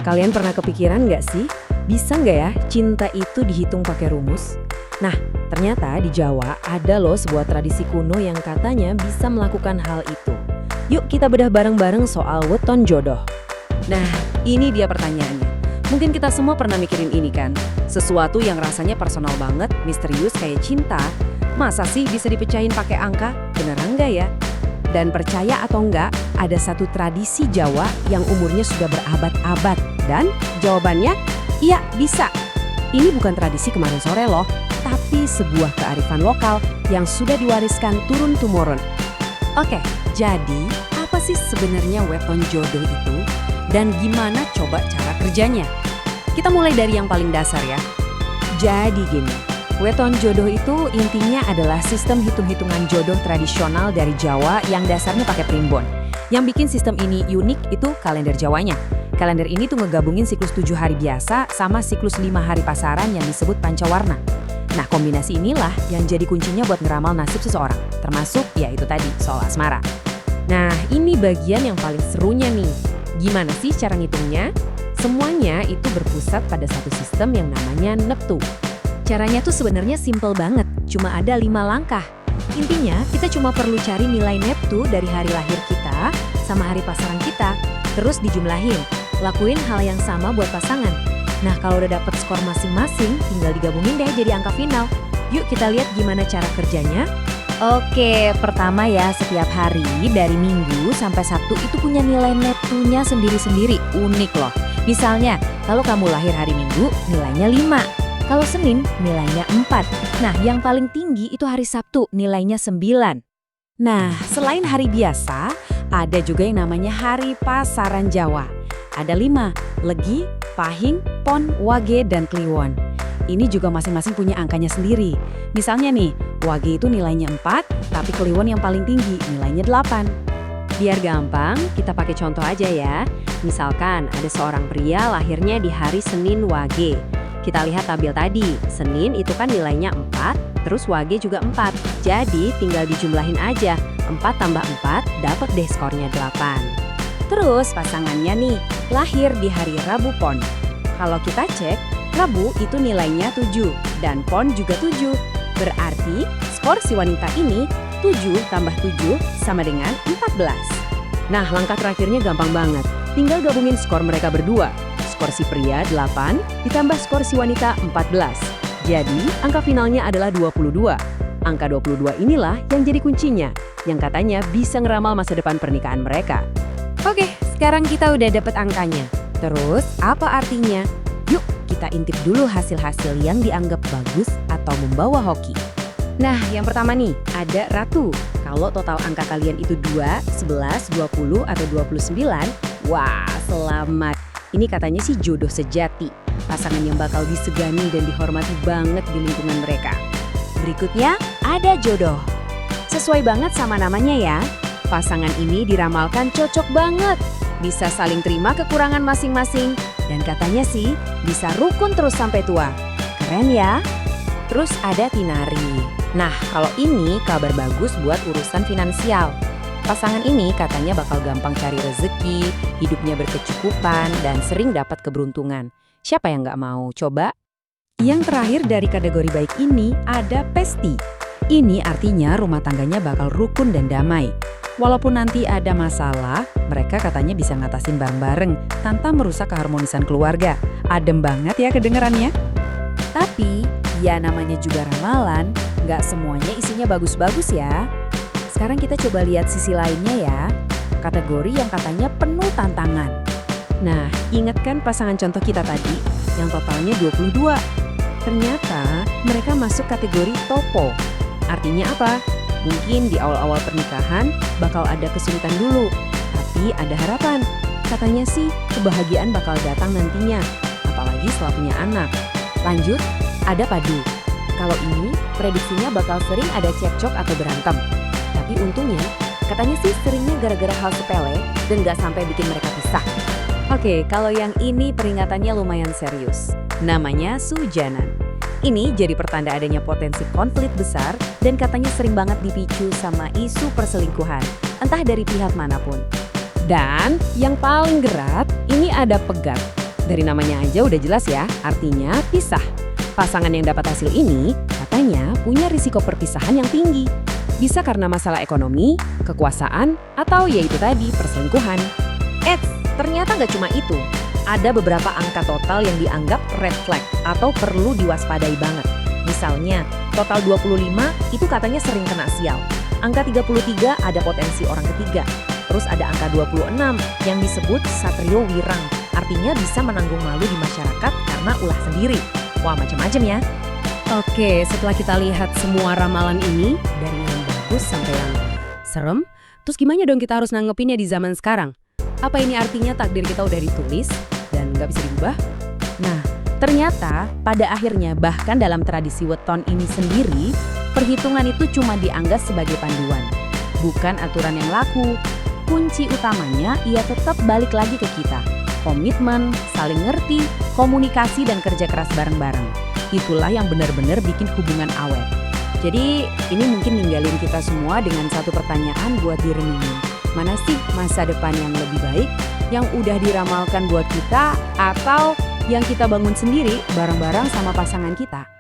Kalian pernah kepikiran nggak sih? Bisa nggak ya cinta itu dihitung pakai rumus? Nah, ternyata di Jawa ada loh sebuah tradisi kuno yang katanya bisa melakukan hal itu. Yuk kita bedah bareng-bareng soal weton jodoh. Nah, ini dia pertanyaannya. Mungkin kita semua pernah mikirin ini kan? Sesuatu yang rasanya personal banget, misterius kayak cinta. Masa sih bisa dipecahin pakai angka? Beneran nggak ya? Dan percaya atau enggak, ada satu tradisi Jawa yang umurnya sudah berabad-abad. Dan jawabannya, iya bisa. Ini bukan tradisi kemarin sore loh, tapi sebuah kearifan lokal yang sudah diwariskan turun-temurun. Oke, jadi apa sih sebenarnya weton jodoh itu? Dan gimana coba cara kerjanya? Kita mulai dari yang paling dasar ya. Jadi gini, weton jodoh itu intinya adalah sistem hitung-hitungan jodoh tradisional dari Jawa yang dasarnya pakai primbon. Yang bikin sistem ini unik itu kalender Jawanya. Kalender ini tuh ngegabungin siklus 7 hari biasa sama siklus 5 hari pasaran yang disebut pancawarna. Nah, kombinasi inilah yang jadi kuncinya buat ngeramal nasib seseorang, termasuk ya itu tadi, soal asmara. Nah, ini bagian yang paling serunya nih. Gimana sih cara ngitungnya? Semuanya itu berpusat pada satu sistem yang namanya neptu. Caranya tuh sebenarnya simple banget, cuma ada 5 langkah. Intinya, kita cuma perlu cari nilai neptu dari hari lahir kita sama hari pasaran kita, terus dijumlahin. Lakuin hal yang sama buat pasangan. Nah, kalau udah dapet skor masing-masing, tinggal digabungin deh jadi angka final. Yuk kita lihat gimana cara kerjanya. Oke, pertama ya, setiap hari dari Minggu sampai Sabtu itu punya nilai neptunya sendiri-sendiri, unik loh. Misalnya, kalau kamu lahir hari Minggu, nilainya 5. Kalau Senin, nilainya 4. Nah, yang paling tinggi itu hari Sabtu, nilainya 9. Nah, selain hari biasa, ada juga yang namanya hari pasaran Jawa. Ada 5, Legi, Pahing, Pon, Wage, dan Kliwon. Ini juga masing-masing punya angkanya sendiri. Misalnya nih, Wage itu nilainya 4, tapi Kliwon yang paling tinggi, nilainya 8. Biar gampang, kita pakai contoh aja ya. Misalkan ada seorang pria lahirnya di hari Senin Wage. Kita lihat tabel tadi, Senin itu kan nilainya 4, terus Wage juga 4. Jadi tinggal dijumlahin aja, 4 tambah 4 dapat deh skornya 8. Terus pasangannya nih, lahir di hari Rabu Pon. Kalau kita cek, Rabu itu nilainya 7, dan Pon juga 7. Berarti skor si wanita ini 7 tambah 7 sama dengan 14. Nah, langkah terakhirnya gampang banget. Tinggal gabungin skor mereka berdua. Skor si pria 8 ditambah skor si wanita 14. Jadi, angka finalnya adalah 22. Angka 22 inilah yang jadi kuncinya, yang katanya bisa ngeramal masa depan pernikahan mereka. Oke, sekarang kita udah dapet angkanya. Terus, apa artinya? Yuk, kita intip dulu hasil-hasil yang dianggap bagus atau membawa hoki. Nah, yang pertama nih, ada Ratu. Kalau total angka kalian itu 2, 11, 20, atau 29, wah, selamat. Ini katanya sih jodoh sejati, pasangan yang bakal disegani dan dihormati banget di lingkungan mereka. Berikutnya, ada Jodoh. Sesuai banget sama namanya ya, pasangan ini diramalkan cocok banget. Bisa saling terima kekurangan masing-masing, dan katanya sih bisa rukun terus sampai tua. Keren ya? Terus ada Tinari. Nah, kalau ini kabar bagus buat urusan finansial. Pasangan ini katanya bakal gampang cari rezeki, hidupnya berkecukupan, dan sering dapat keberuntungan. Siapa yang nggak mau? Coba. Yang terakhir dari kategori baik ini ada Pesti. Ini artinya rumah tangganya bakal rukun dan damai. Walaupun nanti ada masalah, mereka katanya bisa ngatasin bareng-bareng tanpa merusak keharmonisan keluarga. Adem banget ya kedengerannya. Tapi, ya namanya juga ramalan, nggak semuanya isinya bagus-bagus ya. Sekarang kita coba lihat sisi lainnya ya, kategori yang katanya penuh tantangan. Nah, ingat kan pasangan contoh kita tadi, yang totalnya 22. Ternyata mereka masuk kategori topo. Artinya apa? Mungkin di awal-awal pernikahan bakal ada kesulitan dulu, tapi ada harapan. Katanya sih kebahagiaan bakal datang nantinya, apalagi setelah punya anak. Lanjut, ada Padu. Kalau ini prediksinya bakal sering ada cekcok atau berantem. Tapi untungnya, katanya sih seringnya gara-gara hal sepele dan gak sampai bikin mereka pisah. Oke, kalau yang ini peringatannya lumayan serius. Namanya Sujanan. Ini jadi pertanda adanya potensi konflik besar dan katanya sering banget dipicu sama isu perselingkuhan, entah dari pihak manapun. Dan yang paling gerat, ini ada Pegat. Dari namanya aja udah jelas ya, artinya pisah. Pasangan yang dapat hasil ini katanya punya risiko perpisahan yang tinggi. Bisa karena masalah ekonomi, kekuasaan, atau yaitu tadi perselingkuhan. Ternyata nggak cuma itu. Ada beberapa angka total yang dianggap red flag atau perlu diwaspadai banget. Misalnya, total 25 itu katanya sering kena sial. Angka 33 ada potensi orang ketiga. Terus ada angka 26 yang disebut satrio wirang. Artinya bisa menanggung malu di masyarakat karena ulah sendiri. Wah, macam-macam ya. Oke, setelah kita lihat semua ramalan ini, dari yang bagus sampai yang serem, terus gimana dong kita harus nanggepinnya di zaman sekarang? Apa ini artinya takdir kita udah ditulis dan nggak bisa diubah? Nah, ternyata pada akhirnya bahkan dalam tradisi weton ini sendiri, perhitungan itu cuma dianggap sebagai panduan, bukan aturan yang laku. Kunci utamanya ia tetap balik lagi ke kita. Komitmen, saling ngerti, komunikasi, dan kerja keras bareng-bareng. Itulah yang benar-benar bikin hubungan awet. Jadi ini mungkin ninggalin kita semua dengan satu pertanyaan buat direnungin. Mana sih masa depan yang lebih baik, yang udah diramalkan buat kita, atau yang kita bangun sendiri bareng-bareng sama pasangan kita?